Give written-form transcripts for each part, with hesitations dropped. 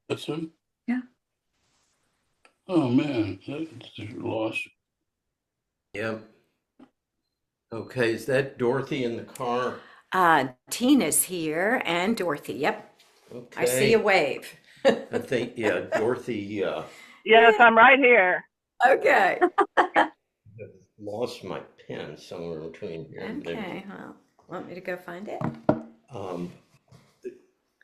That's him? Yeah. Oh, man, that's a loss. Yep. Okay, is that Dorothy in the car? Tina's here and Dorothy. Yep. I see a Okay. wave. I think, yeah, Dorothy Yes, I'm right here. Okay. lost my pen somewhere between here and there. Okay. Well, want me to go find it? Um,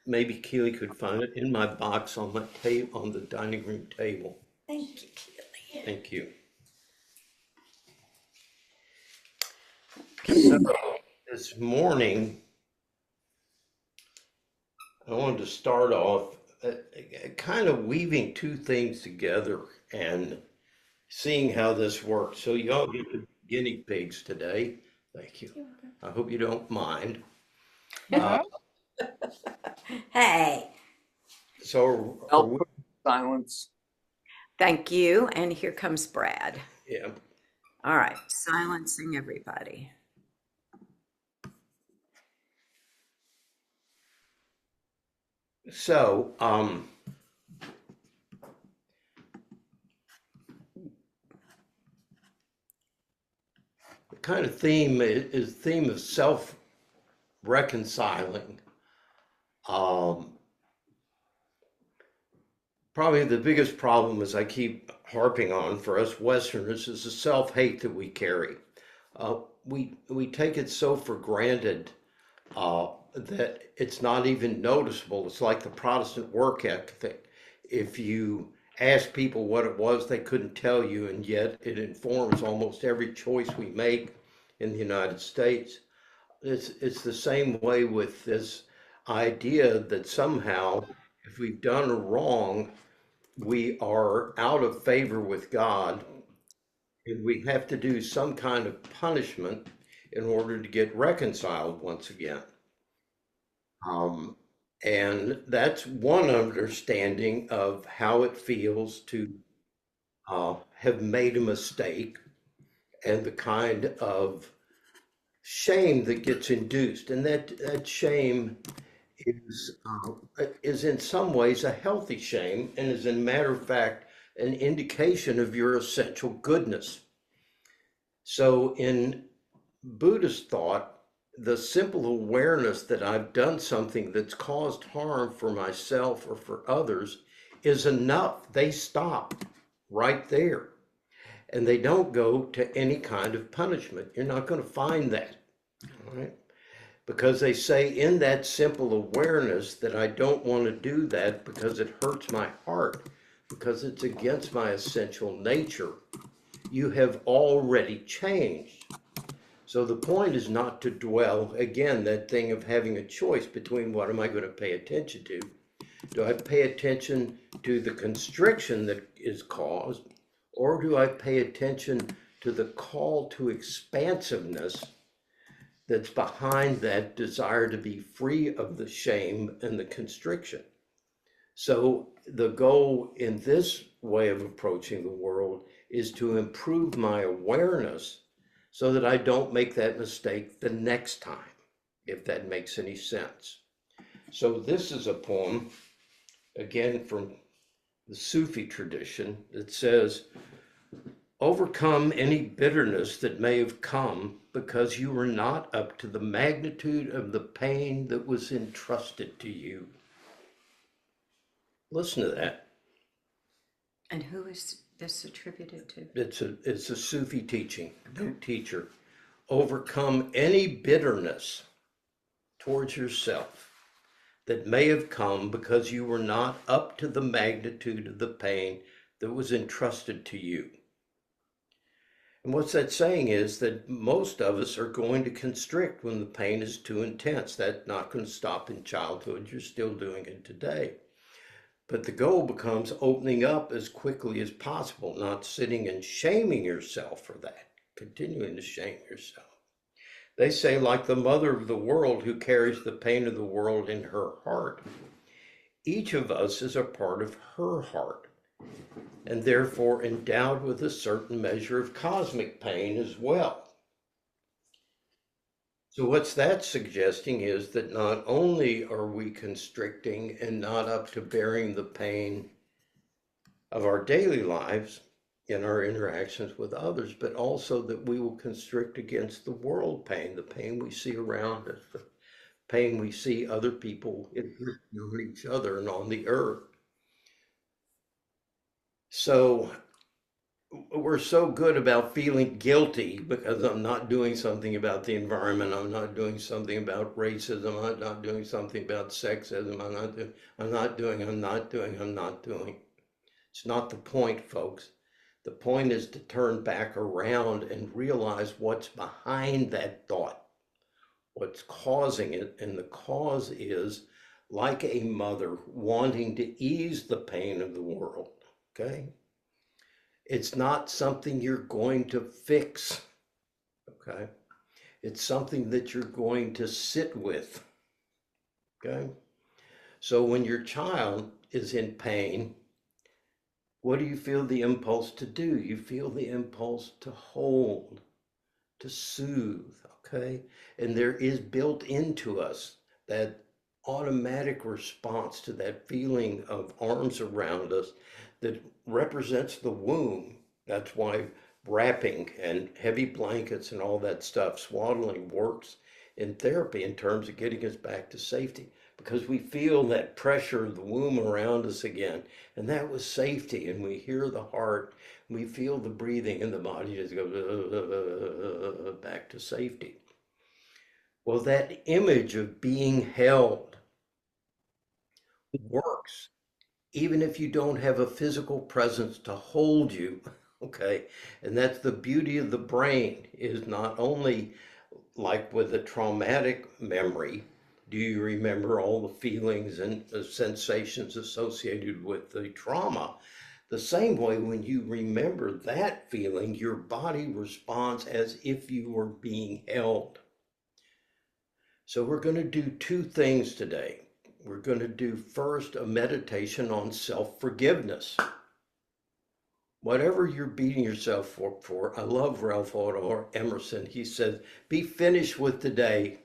maybe Keely could find it in my box on my table, on the dining room table. Thank you, Keely. Thank you. So this morning, I wanted to start off kind of weaving two things together and seeing how this works. So y'all get the guinea pigs today. Thank you. I hope you don't mind. Uh, Hey, so, Help silence. thank you. And here comes Brad. yeah, All right. Silencing everybody. so the kind of theme is theme of self-reconciling. Probably the biggest problem, as I keep harping on for us Westerners, is the self-hate that we carry. We take it so for granted that it's not even noticeable. It's like the Protestant work ethic. If you ask people what it was, they couldn't tell you, and yet it informs almost every choice we make in the United States. It's the same way with this idea that somehow, if we've done wrong, we are out of favor with God, and we have to do some kind of punishment in order to get reconciled once again. Um, and that's one understanding of how it feels to have made a mistake and the kind of shame that gets induced. And that shame is in some ways a healthy shame and is, in matter of fact, an indication of your essential goodness. So in Buddhist thought, the simple awareness that I've done something that's caused harm for myself or for others is enough. They stop right there and they don't go to any kind of punishment. You're not going to find that, all right? Because they say in that simple awareness that I don't want to do that because it hurts my heart, because it's against my essential nature, you have already changed. So the point is not to dwell, again, that thing of having a choice between what am I going to pay attention to? Do I pay attention to the constriction that is caused, or do I pay attention to the call to expansiveness that's behind that desire to be free of the shame and the constriction? So the goal in this way of approaching the world is to improve my awareness so that I don't make that mistake the next time, if that makes any sense. So this is a poem, again, from the Sufi tradition that says, overcome any bitterness that may have come because you were not up to the magnitude of the pain that was entrusted to you. Listen to that. And who is this attributed to? It's a Sufi teaching, teacher. Overcome any bitterness towards yourself that may have come because you were not up to the magnitude of the pain that was entrusted to you. And what's that saying is that most of us are going to constrict when the pain is too intense. That's not going to stop in childhood. You're still doing it today. But the goal becomes opening up as quickly as possible, not sitting and shaming yourself for that, continuing to shame yourself. They say, like the mother of the world who carries the pain of the world in her heart, each of us is a part of her heart, and therefore endowed with a certain measure of cosmic pain as well. So what's that suggesting is that not only are we constricting and not up to bearing the pain of our daily lives in our interactions with others, but also that we will constrict against the world pain, the pain we see around us, the pain we see other people inflicting on each other and on the earth. So we're so good about feeling guilty because I'm not doing something about the environment. I'm not doing something about racism. I'm not doing something about sexism. I'm not doing. It's not the point, folks. The point is to turn back around and realize what's behind that thought, what's causing it. And the cause is like a mother wanting to ease the pain of the world, okay? It's not something you're going to fix, okay? It's something that you're going to sit with, okay? So when your child is in pain, what do you feel the impulse to do? You feel the impulse to hold, to soothe, okay? And there is built into us that automatic response to that feeling of arms around us that represents the womb. That's why wrapping and heavy blankets and all that stuff, swaddling, works in therapy in terms of getting us back to safety, because we feel that pressure of the womb around us again, and that was safety. And we hear the heart, we feel the breathing, and the body just goes back to safety. Well, that image of being held works even if you don't have a physical presence to hold you, okay? And that's the beauty of the brain, is not only like with a traumatic memory, do you remember all the feelings and the sensations associated with the trauma? The same way, when you remember that feeling, your body responds as if you were being held. So we're going to do two things today. We're going to do first a meditation on self-forgiveness. Whatever you're beating yourself for, I love Ralph Waldo Emerson. He says, be finished with today.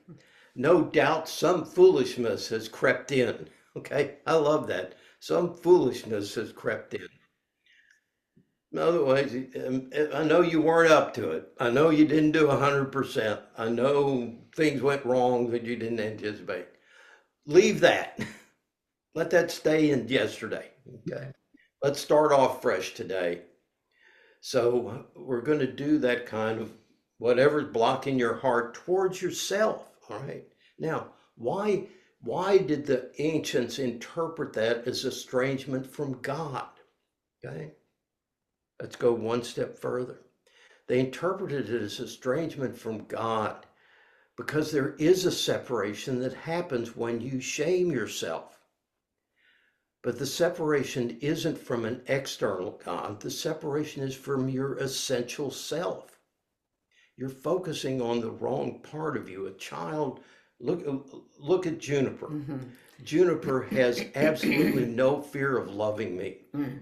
No doubt some foolishness has crept in. Okay, I love that. Some foolishness has crept in. Otherwise, I know you weren't up to it. I know you didn't do 100%. I know things went wrong that you didn't anticipate. Leave that. Let that stay in yesterday. Okay. Let's start off fresh today. So we're going to do that kind of whatever's blocking your heart towards yourself. All right. Now, why did the ancients interpret that as estrangement from God? Okay. Let's go one step further. They interpreted it as estrangement from God because there is a separation that happens when you shame yourself. But the separation isn't from an external God. The separation is from your essential self. You're focusing on the wrong part of you. A child, look at Juniper. Mm-hmm. Juniper has absolutely no fear of loving me.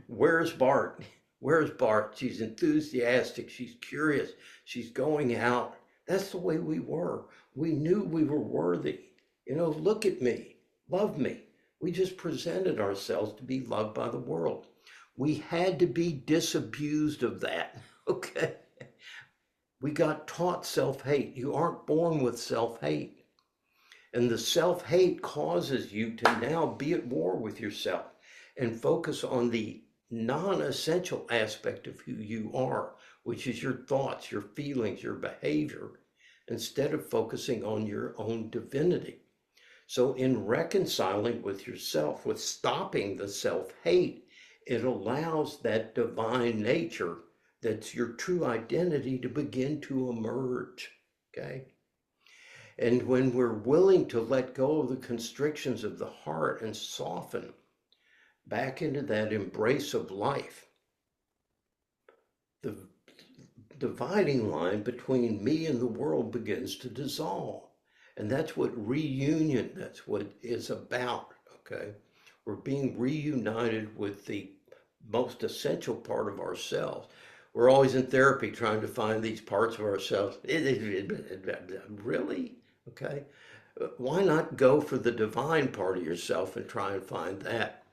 Where's Bart? Where's Bart? She's enthusiastic. She's curious. She's going out. That's the way we were. We knew we were worthy. You know, look at me. Love me. We just presented ourselves to be loved by the world. We had to be disabused of that, okay? We got taught self-hate. You aren't born with self-hate. And the self-hate causes you to now be at war with yourself and focus on the non-essential aspect of who you are, which is your thoughts, your feelings, your behavior, instead of focusing on your own divinity. So in reconciling with yourself, with stopping the self-hate, it allows that divine nature that's your true identity to begin to emerge, okay? And when we're willing to let go of the constrictions of the heart and soften back into that embrace of life, the dividing line between me and the world begins to dissolve. And that's what reunion, that's what it's about, okay? We're being reunited with the most essential part of ourselves. We're always in therapy trying to find these parts of ourselves. Really? Okay? Why not go for the divine part of yourself and try and find that?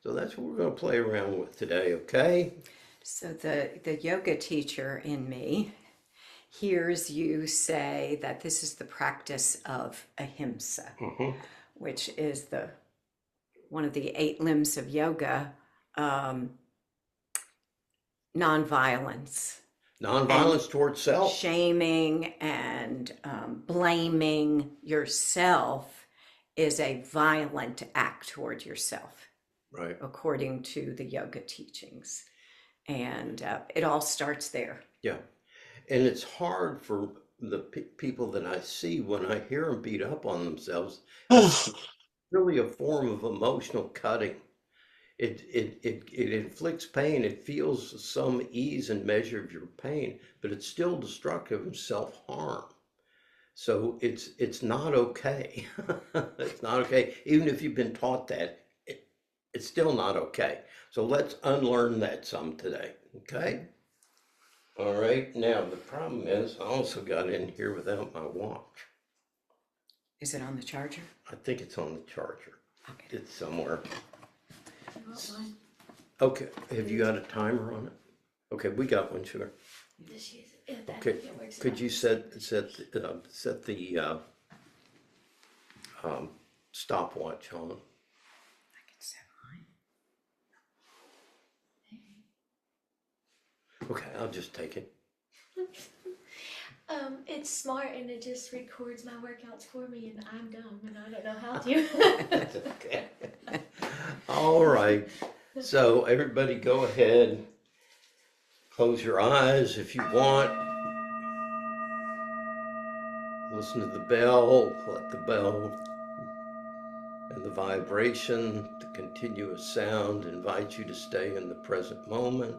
So that's what we're going to play around with today, okay? So the yoga teacher in me hears you say that this is the practice of ahimsa, which is the one of the 8 limbs of yoga, nonviolence, Nonviolence towards self. shaming, and blaming yourself is a violent act toward yourself, Right. according to the yoga teachings. And it all starts there. Yeah. And it's hard for the people that I see when I hear them beat up on themselves. It's really a form of emotional cutting. It inflicts pain. It feels some ease and measure of your pain, but it's still destructive and self-harm. So it's not okay. It's not okay. Even if you've been taught that, it's still not okay. So let's unlearn that some today. Okay? All right. Now the problem is I also got in here without my watch. Is it on the charger? I think it's on the charger. Okay. It's somewhere. Okay, have you got a timer on it? Okay, we got one, sugar. Okay, could you set the stopwatch on? I can set mine. Okay, I'll just take it. It's smart and it just records my workouts for me, and I'm dumb and I don't know how to. That's okay. All right, so everybody go ahead. Close your eyes if you want. Listen to the bell, let the bell and the vibration, the continuous sound invite you to stay in the present moment.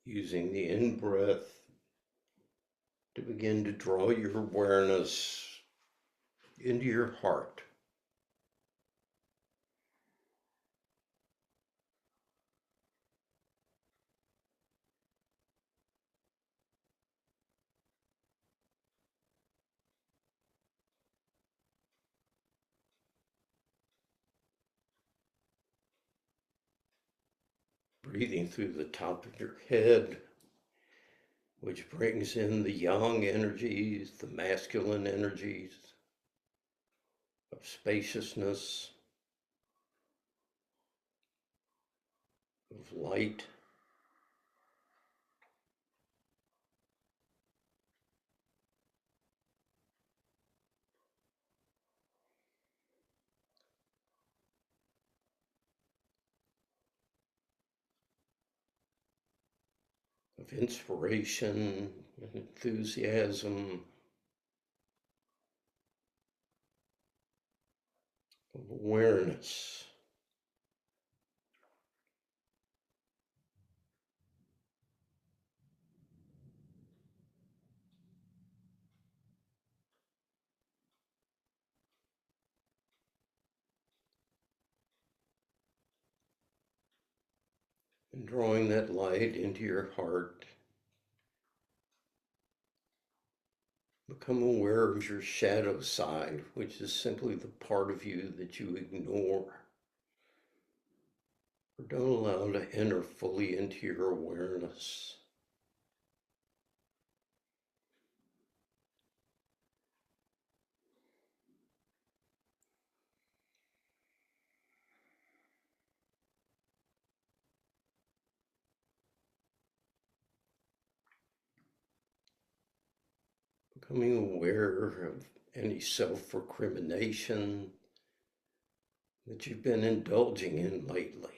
Using the in-breath to begin to draw your awareness into your heart. Breathing through the top of your head, which brings in the yang energies, the masculine energies of spaciousness, of light. Of inspiration and enthusiasm, of awareness. And drawing that light into your heart, become aware of your shadow side, which is simply the part of you that you ignore or don't allow to enter fully into your awareness. Becoming aware of any self-recrimination that you've been indulging in lately.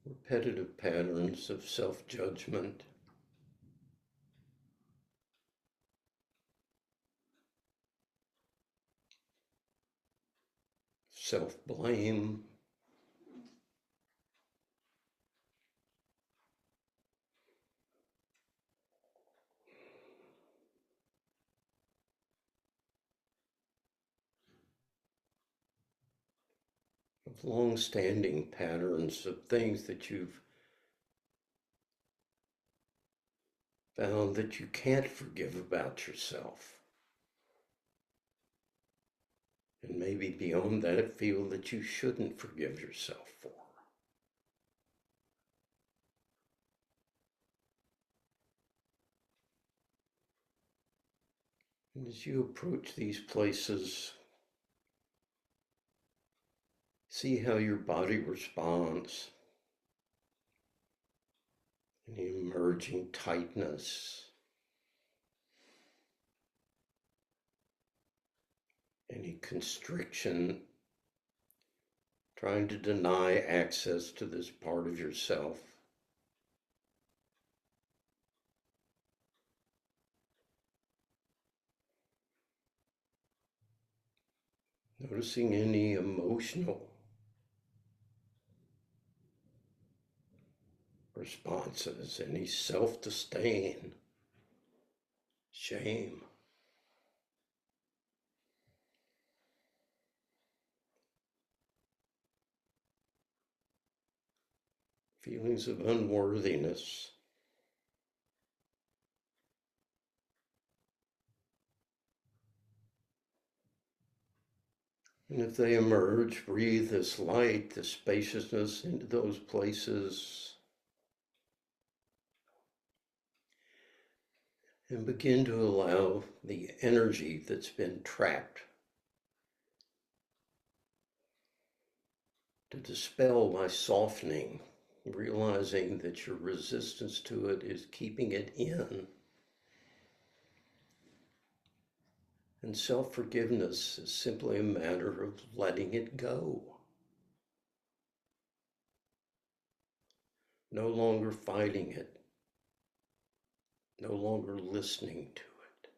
Repetitive patterns of self-judgment, self-blame, of long-standing patterns of things that you've found that you can't forgive about yourself. And maybe beyond that, feel that you shouldn't forgive yourself for. And as you approach these places, see how your body responds. Any emerging tightness, any constriction, trying to deny access to this part of yourself. Noticing any emotional responses, any self-disdain, shame. Feelings of unworthiness. And if they emerge, breathe this light, this spaciousness into those places. And begin to allow the energy that's been trapped to dispel by softening, realizing that your resistance to it is keeping it in. And self-forgiveness is simply a matter of letting it go. No longer fighting it. No longer listening to it.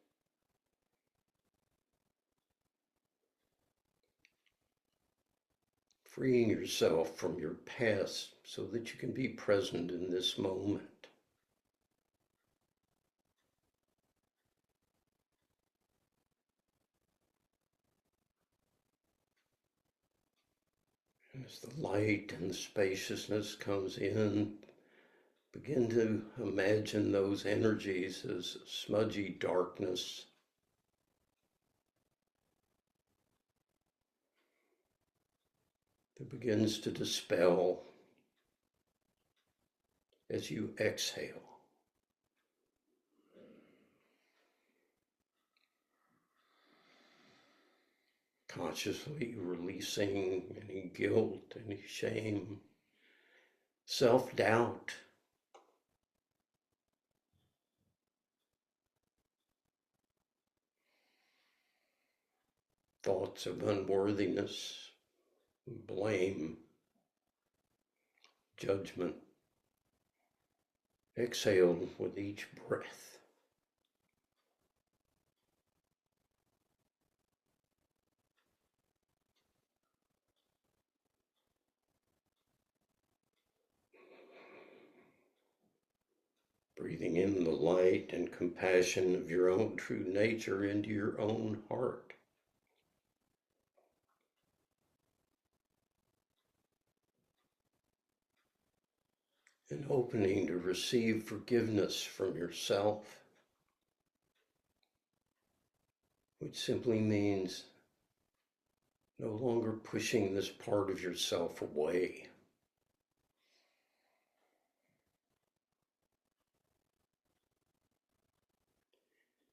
Freeing yourself from your past so that you can be present in this moment. As the light and the spaciousness comes in, begin to imagine those energies as smudgy darkness. That begins to dispel as you exhale. Consciously releasing any guilt, any shame, self-doubt. Thoughts of unworthiness, blame, judgment. Exhale with each breath. Breathing in the light and compassion of your own true nature into your own heart. And opening to receive forgiveness from yourself, which simply means no longer pushing this part of yourself away.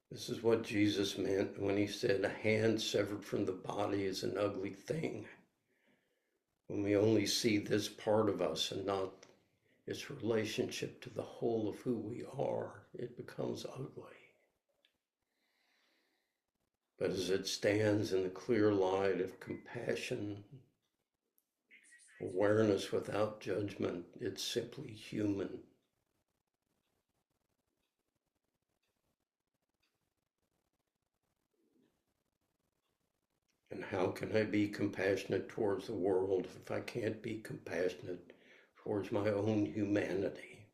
This is what Jesus meant when he said a hand severed from the body is an ugly thing. When we only see this part of us and not its relationship to the whole of who we are, it becomes ugly. But as it stands in the clear light of compassion, awareness without judgment, it's simply human. And how can I be compassionate towards the world if I can't be compassionate towards my own humanity?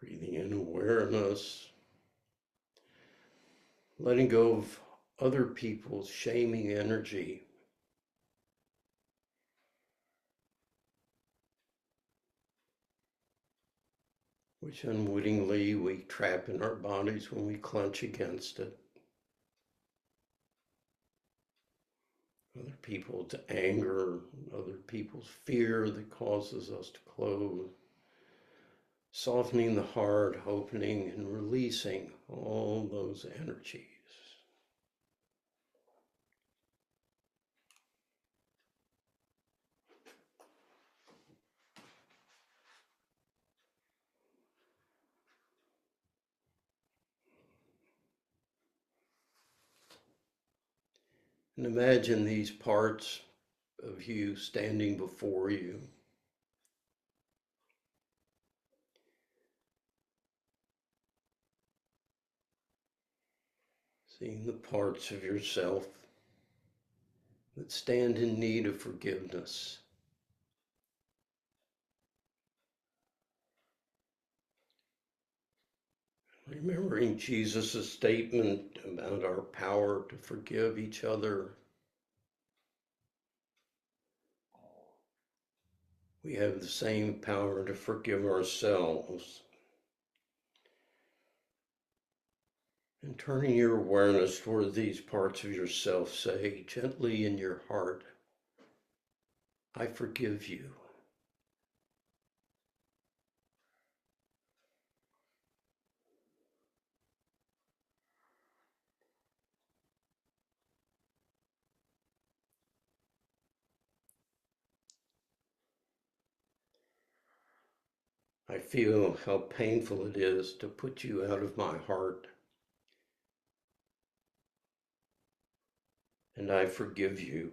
Breathing in awareness, letting go of other people's shaming energy. Which unwittingly we trap in our bodies when we clench against it. Other people's anger, other people's fear that causes us to close. Softening the heart, opening and releasing all those energies. And imagine these parts of you standing before you. Seeing the parts of yourself that stand in need of forgiveness. Remembering Jesus' statement about our power to forgive each other. We have the same power to forgive ourselves. And turning your awareness toward these parts of yourself, say gently in your heart, I forgive you. I feel how painful it is to put you out of my heart. And I forgive you.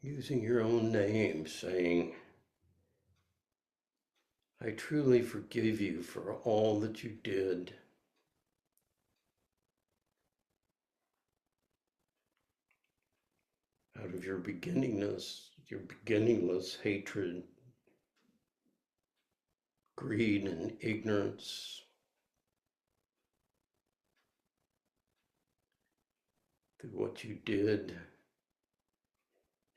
Using your own name, saying, I truly forgive you for all that you did. Out of your beginningless hatred, greed, and ignorance, through what you did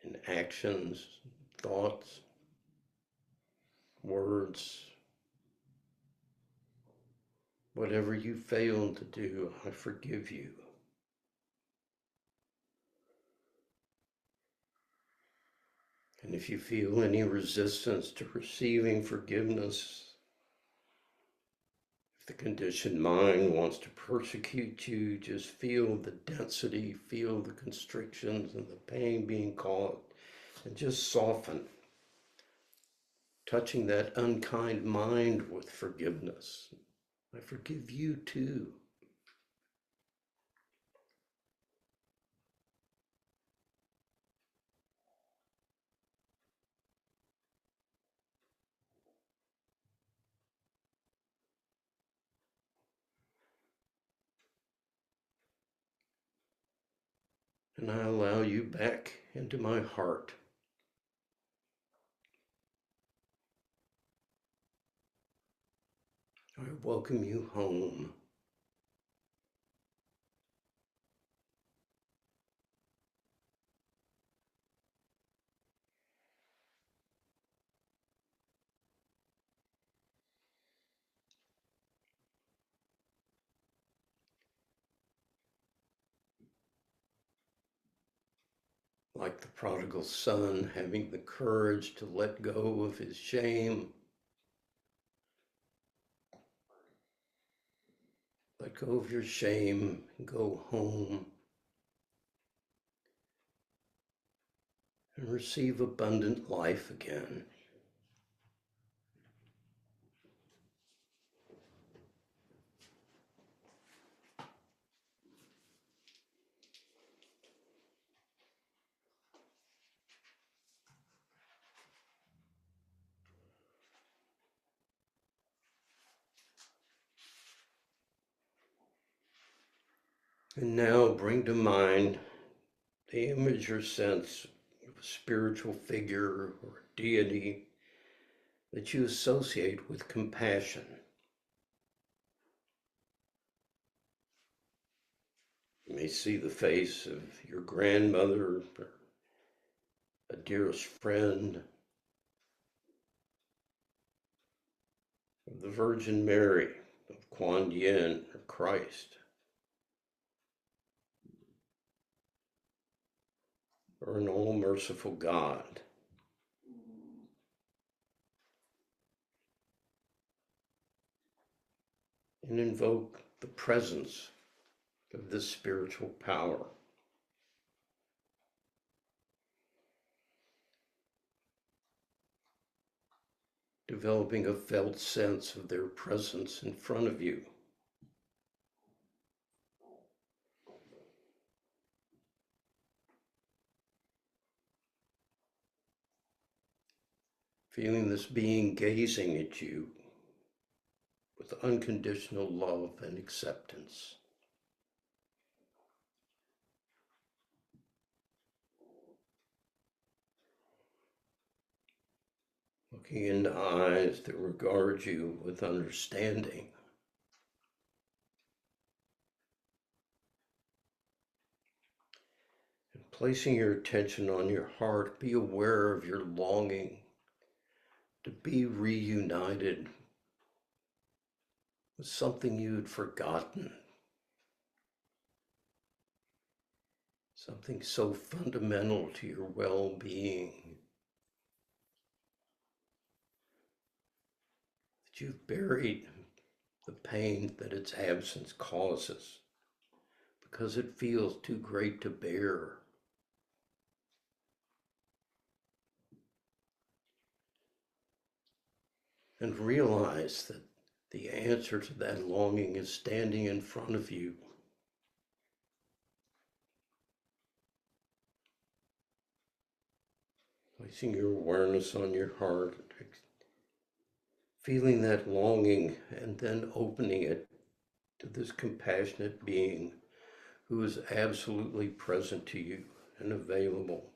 in actions, thoughts, words, whatever you failed to do, I forgive you. And if you feel any resistance to receiving forgiveness, if the conditioned mind wants to persecute you, just feel the density, feel the constrictions and the pain being caused, and just soften. touching that unkind mind with forgiveness. I forgive you too. And I allow you back into my heart. I welcome you home. Like the prodigal son, having the courage to let go of his shame. Let go of your shame and go home and receive abundant life again. And now bring to mind the image or sense of a spiritual figure or deity that you associate with compassion. You may see the face of your grandmother, or a dearest friend, of the Virgin Mary, of Kuan Yin, or Christ, or an all-merciful God. And invoke the presence of this spiritual power. Developing a felt sense of their presence in front of you. Feeling this being gazing at you with unconditional love and acceptance. Looking into eyes that regard you with understanding. And placing your attention on your heart, be aware of your longing to be reunited with something you'd forgotten. Something so fundamental to your well-being that you've buried the pain that its absence causes because it feels too great to bear. And realize that the answer to that longing is standing in front of you. Placing your awareness on your heart, feeling that longing, and then opening it to this compassionate being who is absolutely present to you and available.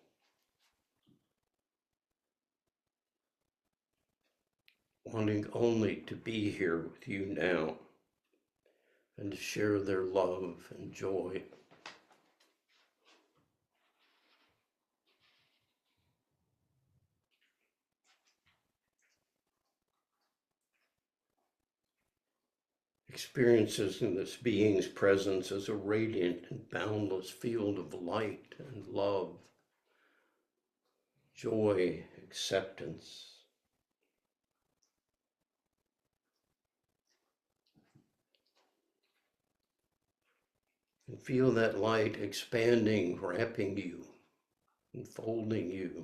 Wanting only to be here with you now and to share their love and joy. Experiences in this being's presence as a radiant and boundless field of light and love, joy, acceptance. And feel that light expanding, wrapping you, enfolding you.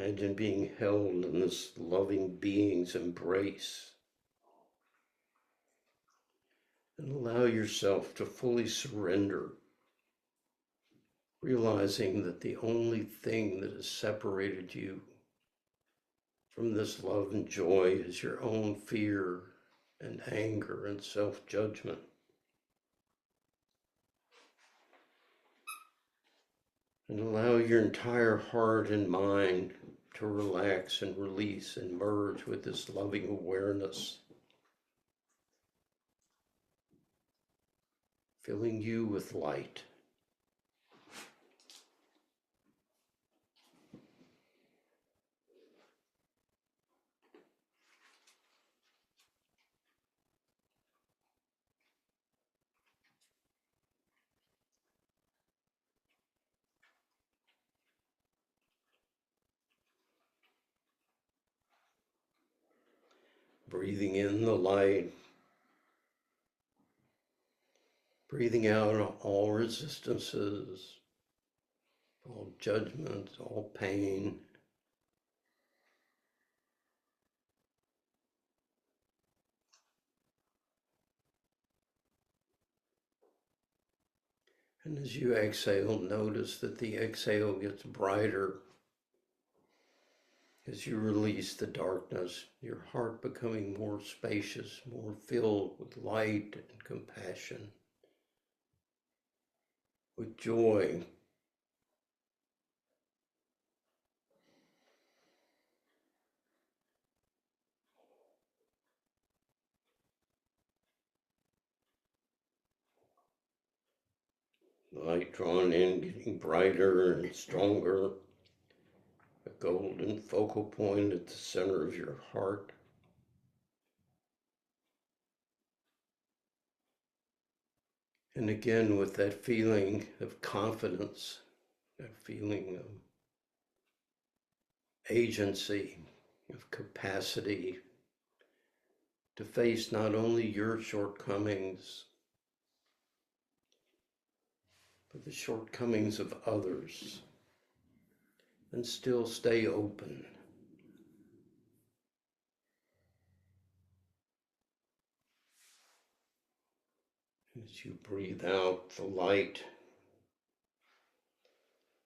Imagine being held in this loving being's embrace. And allow yourself to fully surrender, realizing that the only thing that has separated you from this love and joy is your own fear and anger and self-judgment. And allow your entire heart and mind to relax and release and merge with this loving awareness, filling you with light. Breathing in the light, breathing out all resistances, all judgments, all pain. And as you exhale, notice that the exhale gets brighter. As you release the darkness, your heart becoming more spacious, more filled with light and compassion, with joy. Light drawn in, getting brighter and stronger. A golden focal point at the center of your heart. And again, with that feeling of confidence, that feeling of agency, of capacity to face not only your shortcomings, but the shortcomings of others, and still stay open. As you breathe out the light,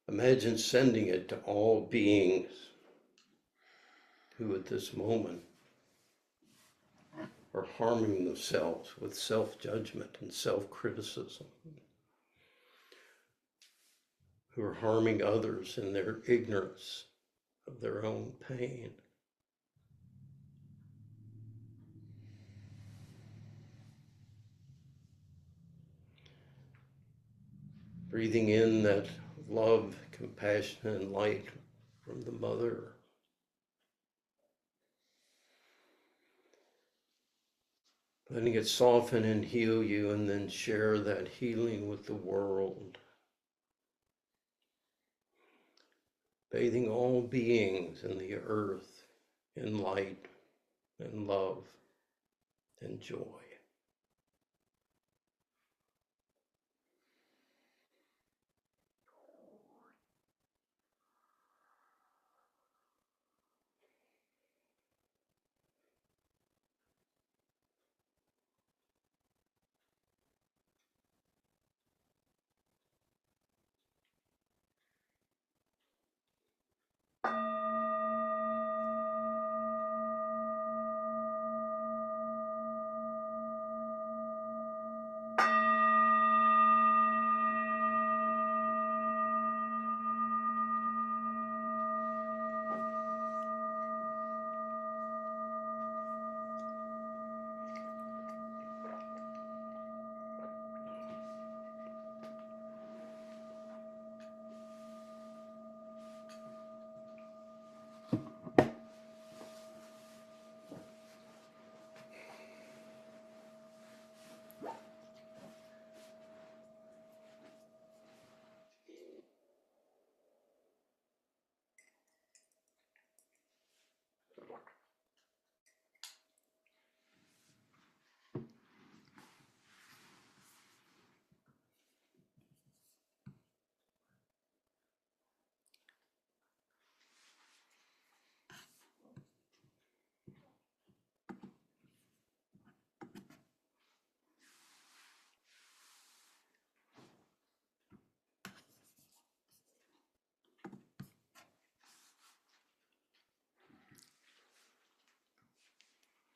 imagine sending it to all beings who at this moment are harming themselves with self-judgment and self-criticism, who are harming others in their ignorance of their own pain. Breathing in that love, compassion, and light from the Mother. Letting it soften and heal you, and then share that healing with the world. Bathing all beings in the earth in light and love and joy.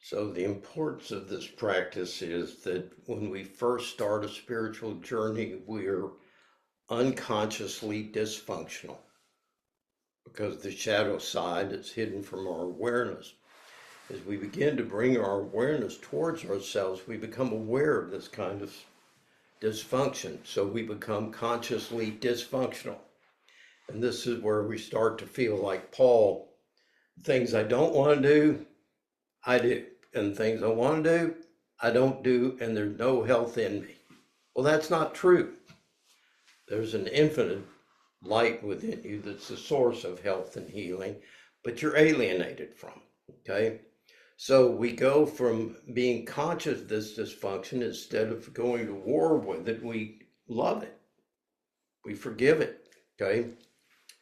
So the importance of this practice is that when we first start a spiritual journey, we're unconsciously dysfunctional because the shadow side is hidden from our awareness. As we begin to bring our awareness towards ourselves, we become aware of this kind of dysfunction. So we become consciously dysfunctional. And this is where we start to feel like Paul, things I don't want to do, I do. And things I want to do, I don't do, and there's no health in me. Well, that's not true. There's an infinite light within you that's the source of health and healing, but you're alienated from, okay? So we go from being conscious of this dysfunction, instead of going to war with it, we love it. We forgive it, okay?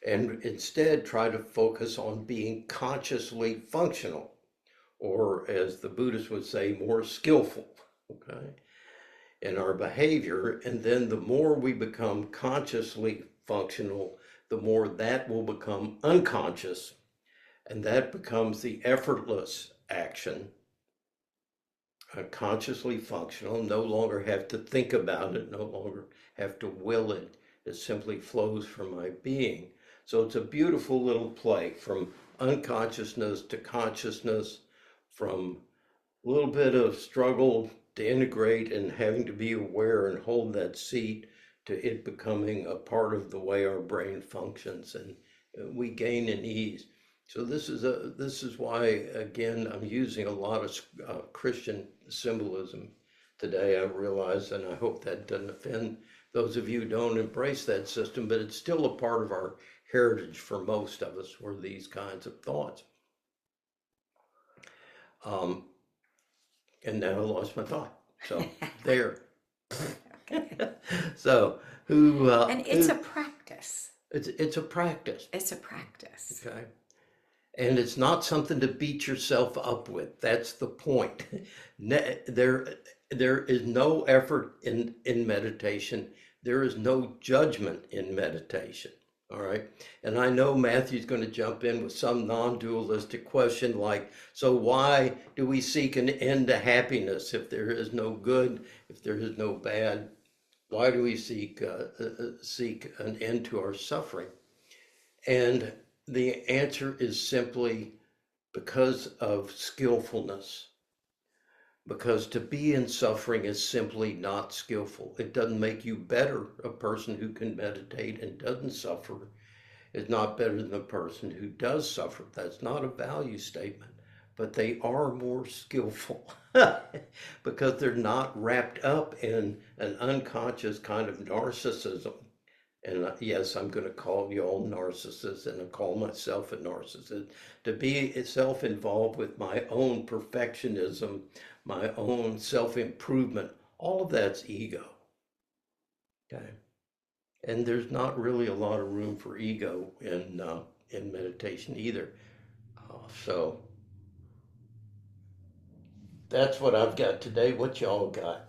And instead try to focus on being consciously functional, or as the Buddhists would say, more skillful, okay, in our behavior. And then the more we become consciously functional, the more that will become unconscious, and that becomes the effortless action. Consciously functional, no longer have to think about it, no longer have to will it. It simply flows from my being. So it's a beautiful little play from unconsciousness to consciousness, from a little bit of struggle to integrate and having to be aware and hold that seat, to it becoming a part of the way our brain functions, and we gain in ease. So this is why, again, I'm using a lot of Christian symbolism today. I realize, and I hope that doesn't offend those of you who don't embrace that system, but it's still a part of our heritage for most of us, were these kinds of thoughts. And now I lost my thought. So there. So And it's a practice. it's a practice. It's a practice. Okay. And it's not something to beat yourself up with. That's the point. There is no effort in meditation. There is no judgment in meditation. All right. And I know Matthew's going to jump in with some non-dualistic question like, so why do we seek an end to happiness if there is no good, if there is no bad? Why do we seek an end to our suffering? And the answer is simply because of skillfulness. Because to be in suffering is simply not skillful. It doesn't make you better. A person who can meditate and doesn't suffer is not better than a person who does suffer. That's not a value statement, but they are more skillful because they're not wrapped up in an unconscious kind of narcissism. And yes, I'm going to call you all narcissists, and I call myself a narcissist, to be self-involved with my own perfectionism, my own self-improvement. All of that's ego. Okay. And there's not really a lot of room for ego in meditation either. So that's what I've got today. What y'all got?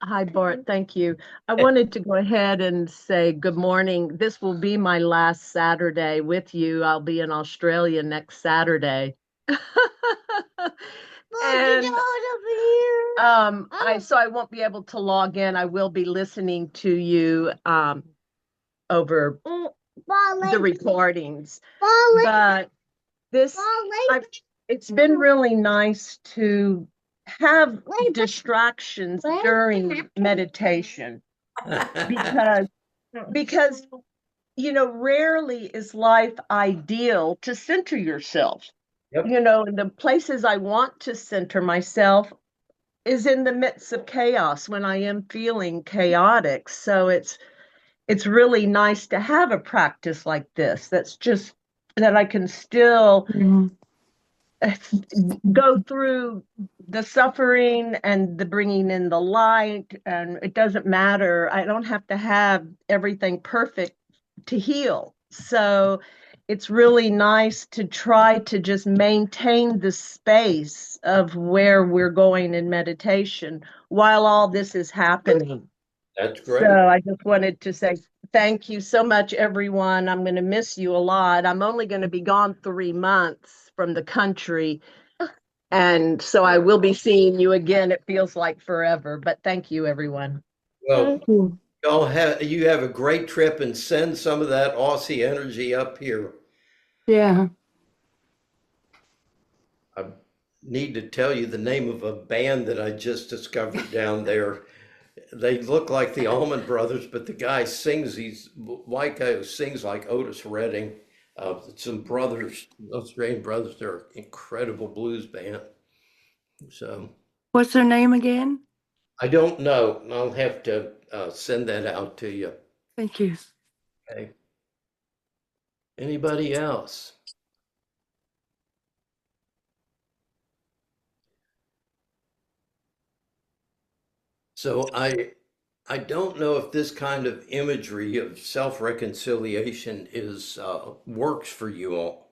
Hi, Bart. Thank you. I wanted to go ahead and say good morning. This will be my last Saturday with you. I'll be in Australia next Saturday. And so I won't be able to log in. I will be listening to you over the recordings. But it's been really nice to have distractions during meditation because rarely is life ideal to center yourself. Yep. And the places I want to center myself is in the midst of chaos, when I am feeling chaotic. So it's really nice to have a practice like this that's just that I can still go through the suffering and the bringing in the light, and it doesn't matter. I don't have to have everything perfect to heal. So it's really nice to try to just maintain the space of where we're going in meditation while all this is happening. That's great. So I just wanted to say thank you so much, everyone. I'm going to miss you a lot. I'm only going to be gone 3 months from the country. And so I will be seeing you again. It feels like forever, but thank you, everyone. Well, you. you have a great trip and send some of that Aussie energy up here. Yeah. I need to tell you the name of a band that I just discovered down there. They look like the Allman Brothers, but the guy sings, he's white guy who sings like Otis Redding. Some brothers, Australian brothers, they're an incredible blues band. So What's their name again? I don't know. I'll have to send that out to you. Thank you. Okay. Anybody else? So I don't know if this kind of imagery of self-reconciliation is works for you all.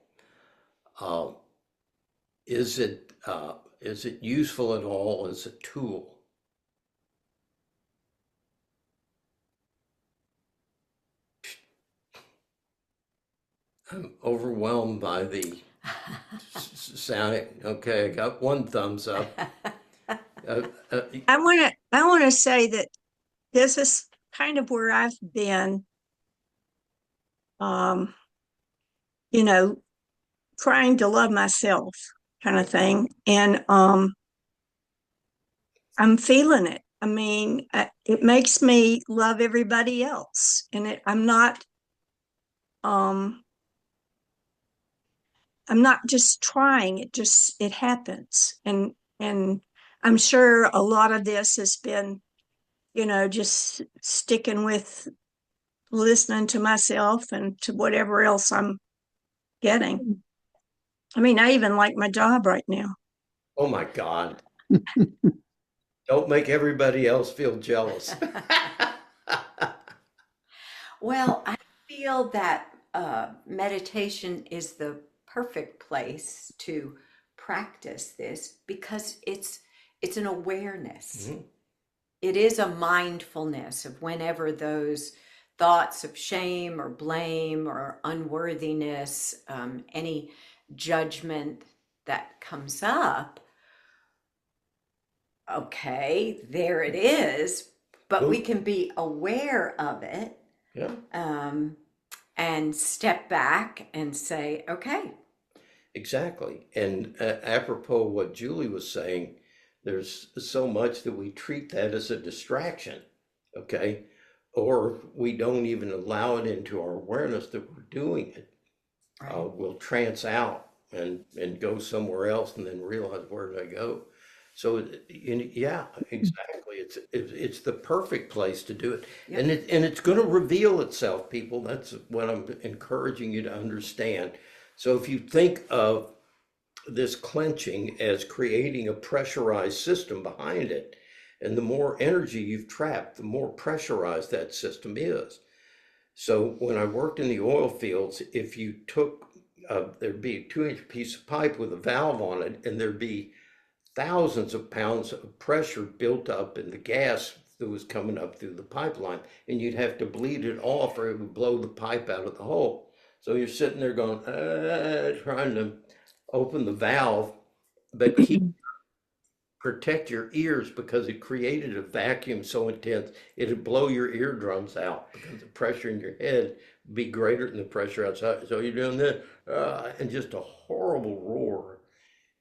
Uh, is it useful at all as a tool? I'm overwhelmed by the sound. Okay, I got one thumbs up. I want to say that this is kind of where I've been, you know, trying to love myself kind of thing. And I'm feeling it. I mean, it makes me love everybody else. And I'm not just trying, it happens. And I'm sure a lot of this has been, just sticking with listening to myself and to whatever else I'm getting. I mean, I even like my job right now. Oh my God. Don't make everybody else feel jealous. Well, I feel that meditation is the perfect place to practice this because it's an awareness. Mhm. It is a mindfulness of whenever those thoughts of shame or blame or unworthiness, any judgment that comes up. Okay, there it is, but we can be aware of it. Yeah. And step back and say, okay. Exactly. And apropos what Julie was saying, there's so much that we treat that as a distraction, okay? Or we don't even allow it into our awareness that we're doing it. Right. We'll trance out and go somewhere else and then realize, where did I go? So yeah, exactly. It's the perfect place to do it. Yep. And it's going to reveal itself, people. That's what I'm encouraging you to understand. So if you think of this clenching as creating a pressurized system behind it, and the more energy you've trapped, the more pressurized that system is. So when I worked in the oil fields, if you took, there'd be a 2-inch piece of pipe with a valve on it, and there'd be thousands of pounds of pressure built up in the gas that was coming up through the pipeline, and you'd have to bleed it off or it would blow the pipe out of the hole. So you're sitting there going, trying to open the valve, but protect your ears because it created a vacuum so intense it'd blow your eardrums out because the pressure in your head would be greater than the pressure outside. So you're doing this, and just a horrible roar.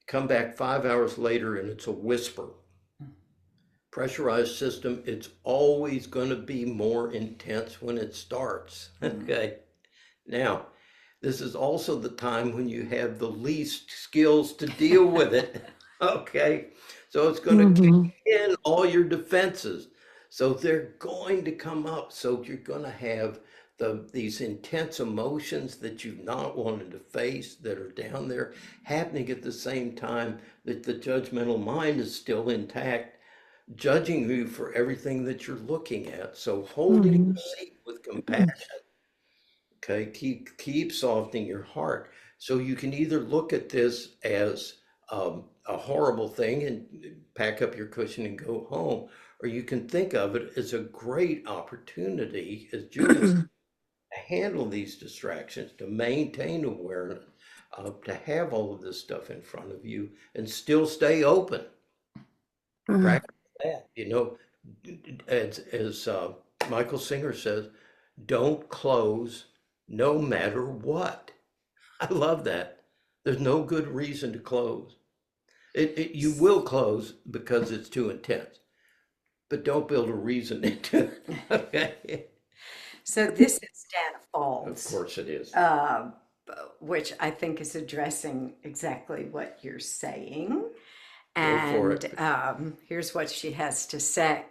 Come back 5 hours later and it's a whisper. Pressurized system, it's always going to be more intense when it starts. Okay. Now, this is also the time when you have the least skills to deal with it. Okay. So it's going to kick in all your defenses. So they're going to come up. So you're going to have these intense emotions that you've not wanted to face that are down there happening at the same time that the judgmental mind is still intact, judging you for everything that you're looking at. So holding your seat with compassion. Okay, keep softening your heart. So you can either look at this as a horrible thing and pack up your cushion and go home, or you can think of it as a great opportunity, as Judith, to handle these distractions, to maintain awareness, to have all of this stuff in front of you and still stay open. Practice that, as Michael Singer says, don't close no matter what. I love that. There's no good reason to close. You will close because it's too intense, but don't build a reason into it. Okay. So this is Dana Of Falls, course it is. which I think is addressing exactly what you're saying. Go for it. And here's what she has to say.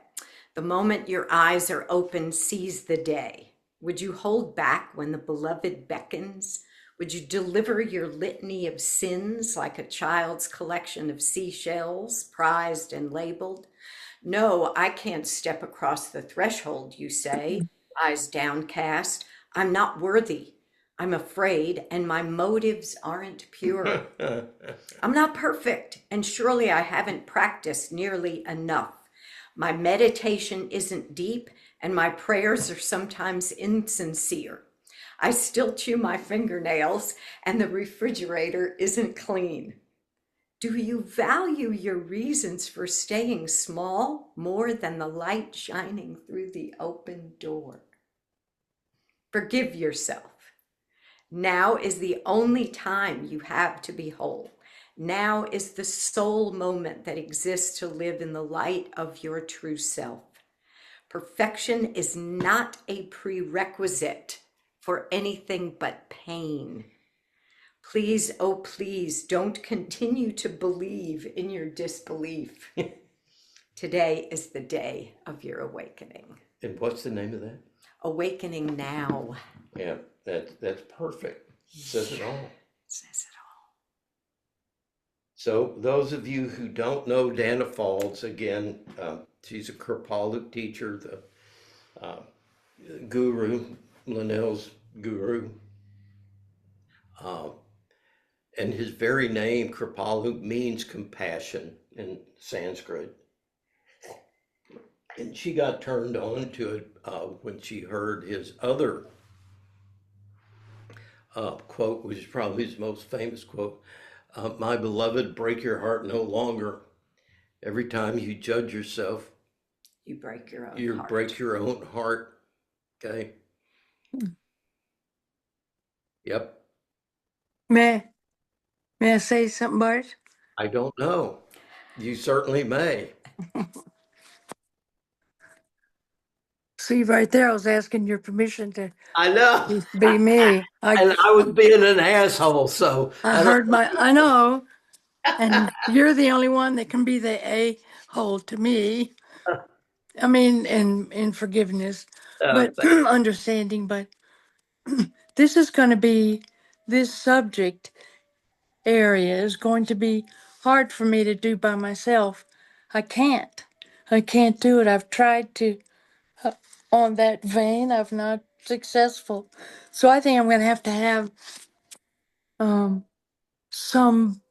The moment your eyes are open, seize the day. Would you hold back when the beloved beckons? Would you deliver your litany of sins like a child's collection of seashells, prized and labeled? No, I can't step across the threshold, you say, eyes downcast. I'm not worthy. I'm afraid, and my motives aren't pure. I'm not perfect, and surely I haven't practiced nearly enough. My meditation isn't deep, and my prayers are sometimes insincere. I still chew my fingernails, and the refrigerator isn't clean. Do you value your reasons for staying small more than the light shining through the open door? Forgive yourself. Now is the only time you have to be whole. Now is the sole moment that exists to live in the light of your true self. Perfection is not a prerequisite for anything but pain. Please, oh please, don't continue to believe in your disbelief. Today is the day of your awakening. And what's the name of that? Awakening now. Yeah, that's perfect. Says it all. Says it all. So those of you who don't know Dana Falls, again, she's a Kripalu teacher, the guru, Linnell's guru. And his very name, Kripalu, means compassion in Sanskrit. And she got turned on to it when she heard his other quote, which is probably his most famous quote. My beloved, break your heart no longer. Every time you judge yourself, You break your own you heart. break your own heart. Okay. Yep. May I say something, Bart? I don't know. You certainly may. See, right there, I was asking your permission to I know. be me. And I was being an asshole, so I know, and you're the only one that can be the a-hole to me. I mean, in forgiveness, but understanding, but this is going to be, this subject area is going to be hard for me to do by myself. I can't do it. I've tried to, on that vein, I've not successful. So I think I'm going to have some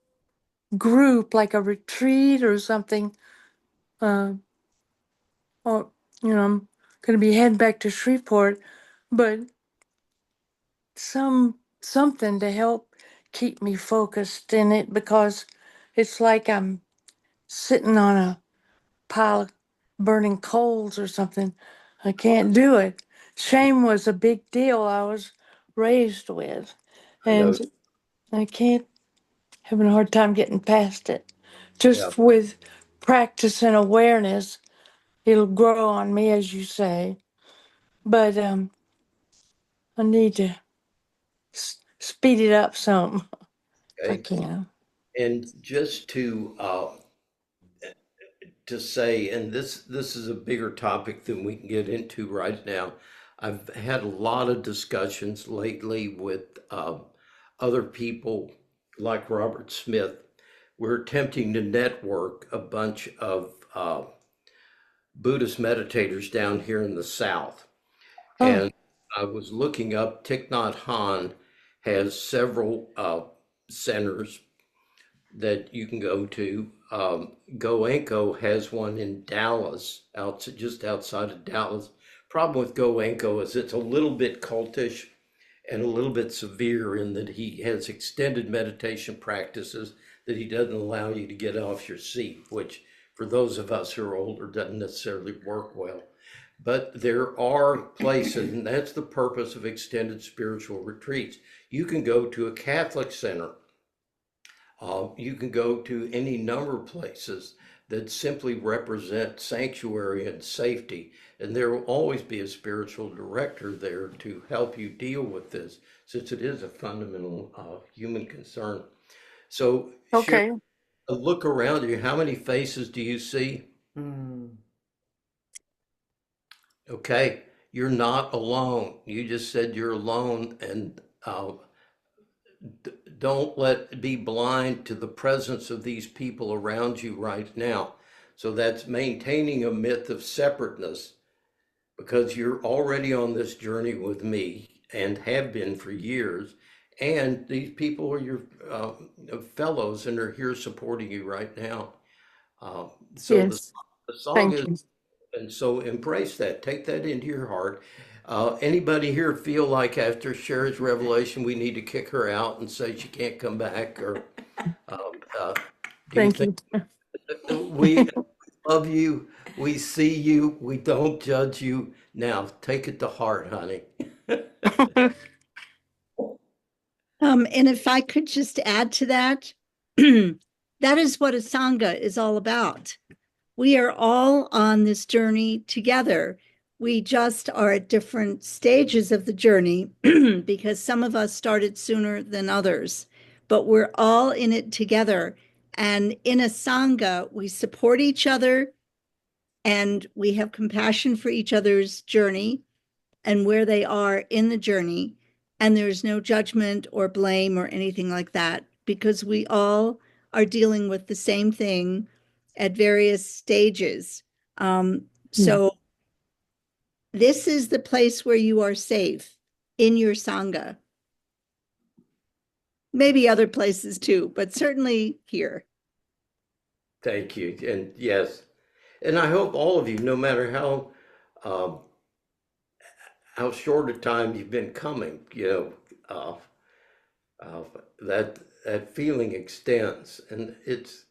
group, like a retreat or something, or, I'm going to be heading back to Shreveport, but something to help keep me focused in it, because it's like I'm sitting on a pile of burning coals or something. I can't do it. Shame was a big deal I was raised with, and I can't, having a hard time getting past it. Just with practice and awareness, it'll grow on me, as you say. But I need to speed it up some if I can. And just to say, and this is a bigger topic than we can get into right now. I've had a lot of discussions lately with other people like Robert Smith. We're attempting to network a bunch of Buddhist meditators down here in the South. And I was looking up, Thich Nhat Hanh has several centers that you can go to. Goenko has one in Dallas, just outside of Dallas. Problem with Goenko is it's a little bit cultish and a little bit severe in that he has extended meditation practices that he doesn't allow you to get off your seat, which for those of us who are older doesn't necessarily work well. But there are places, and that's the purpose of extended spiritual retreats. You can go to a Catholic center. You can go to any number of places that simply represent sanctuary and safety. And there will always be a spiritual director there to help you deal with this, since it is a fundamental human concern. So, Okay. Sharon, a look around you. How many faces do you see? Okay, you're not alone. You just said you're alone, and don't be blind to the presence of these people around you right now. So that's maintaining a myth of separateness, because you're already on this journey with me and have been for years. And these people are your fellows and are here supporting you right now. So Yes. the song Thank is, you. and so embrace that, take that into your heart. Anybody here feel like after Sherry's revelation, we need to kick her out and say she can't come back? Or do you Thank think you. we love you? We see you. We don't judge you. Now take it to heart, honey. And if I could just add to that, that is what a Sangha is all about. We are all on this journey together. We just are at different stages of the journey because some of us started sooner than others, but we're all in it together. And in a Sangha, we support each other and we have compassion for each other's journey and where they are in the journey. And there's no judgment or blame or anything like that, because we all are dealing with the same thing at various stages. So this is the place where you are safe, in your Sangha. Maybe other places too, but certainly here. Thank you. And yes, and I hope all of you, no matter how short a time you've been coming, that feeling extends, and it's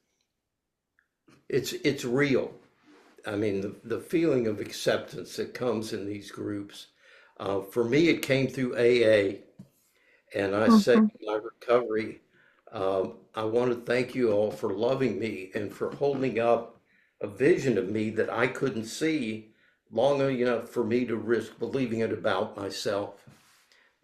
real. I mean, the feeling of acceptance that comes in these groups. For me, it came through AA, and I say in my recovery, I want to thank you all for loving me and for holding up a vision of me that I couldn't see long enough for me to risk believing it about myself.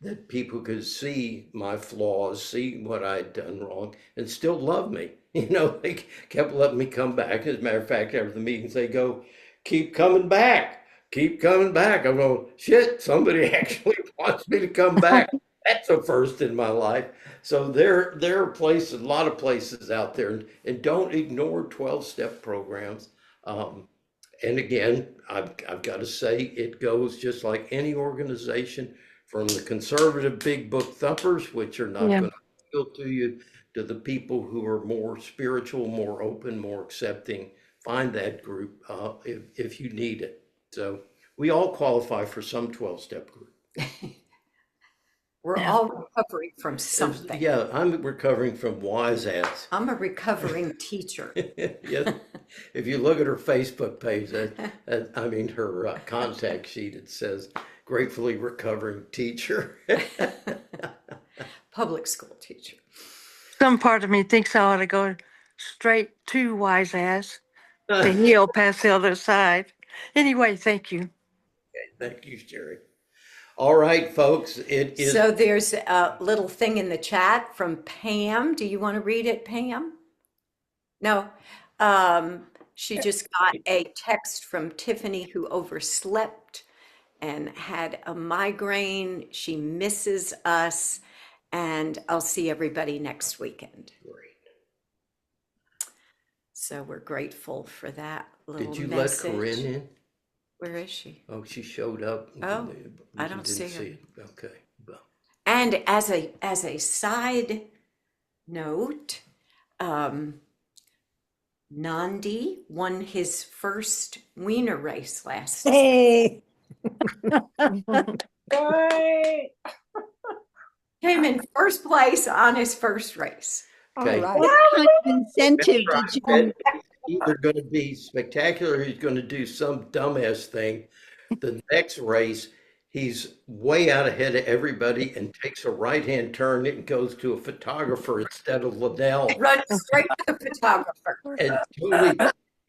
That people could see my flaws, see what I'd done wrong, and still love me. They kept letting me come back. As a matter of fact, after the meetings, they go, keep coming back, keep coming back. I'm going, shit, somebody actually wants me to come back. That's a first in my life. So there are places, a lot of places out there, and don't ignore 12-step programs. And again, I've got to say, it goes just like any organization, from the conservative big book thumpers, which are not going to appeal to you, to the people who are more spiritual, more open, more accepting. Find that group if you need it. So we all qualify for some 12-step group. We're all recovering from something. Yeah, I'm recovering from wise ass. I'm a recovering teacher. Yes. If you look at her Facebook page, her contact sheet, it says, gratefully recovering teacher. Public school teacher. Some part of me thinks I ought to go straight to wise ass to heal past the other side. Anyway, thank you. Thank you, Sherry. All right, folks, it is. So there's a little thing in the chat from Pam. Do you want to read it, Pam? No. She just got a text from Tiffany, who overslept and had a migraine. She misses us, and I'll see everybody next weekend. Great. So we're grateful for that little Did you message. let Corinne in? Where is she? Oh, she showed up. Oh, I You don't didn't see her. it. Okay. Well, And as a side note, Nandi won his first wiener race last. Hey. Came in first place on his first race. Okay. All right. What kind of incentive did you? He's either going to be spectacular or he's going to do some dumbass thing. The next race, he's way out ahead of everybody and takes a right-hand turn and goes to a photographer instead of Liddell Run straight to the photographer. and totally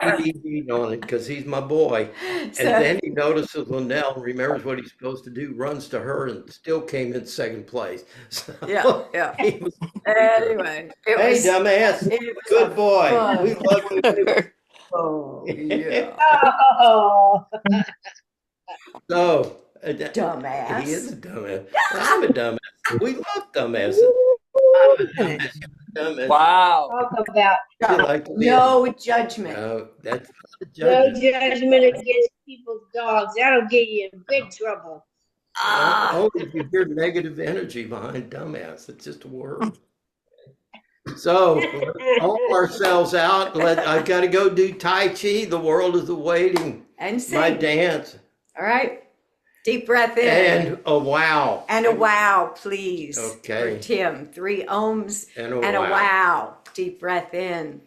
ADD'd on it because he's my boy. And So, then he notices Liddell and remembers what he's supposed to do, runs to her, and still came in second place. So yeah. he was- Anyway, it Hey, was, dumbass. it was Good a boy. fun- We love you. Oh, yeah. Oh. So, Dumbass. he is a dumbass. I'm a dumbass. We love dumbasses. I'm a dumbass. You're a dumbass. Wow. Talk about You like to be No judgment. No, that's not a no judgment. judgment against people's dogs. That'll get you in big trouble. Only if you hear negative energy behind dumbass. It's just a word. So let's calm ourselves out. I've got to go do Tai Chi. The world is awaiting And my sing. dance. All right. Deep breath in. And a wow. And a wow, please. Okay. For Tim. 3 ohms And a and a wow. wow. Deep breath in.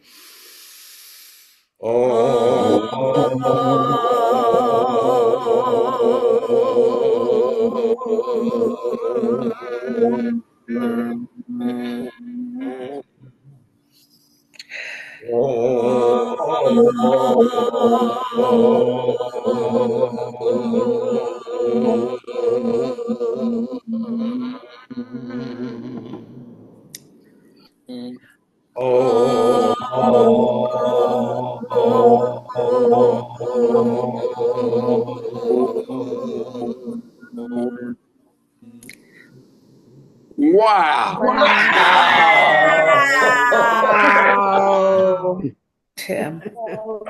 Wow. Wow. Tim.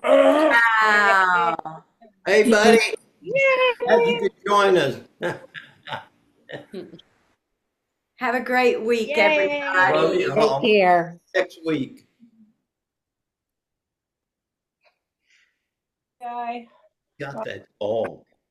Wow. Hey, buddy. Glad you could join us. Have a great week, Yay. everybody. Love you. Take care. Next week. Bye. Got that all.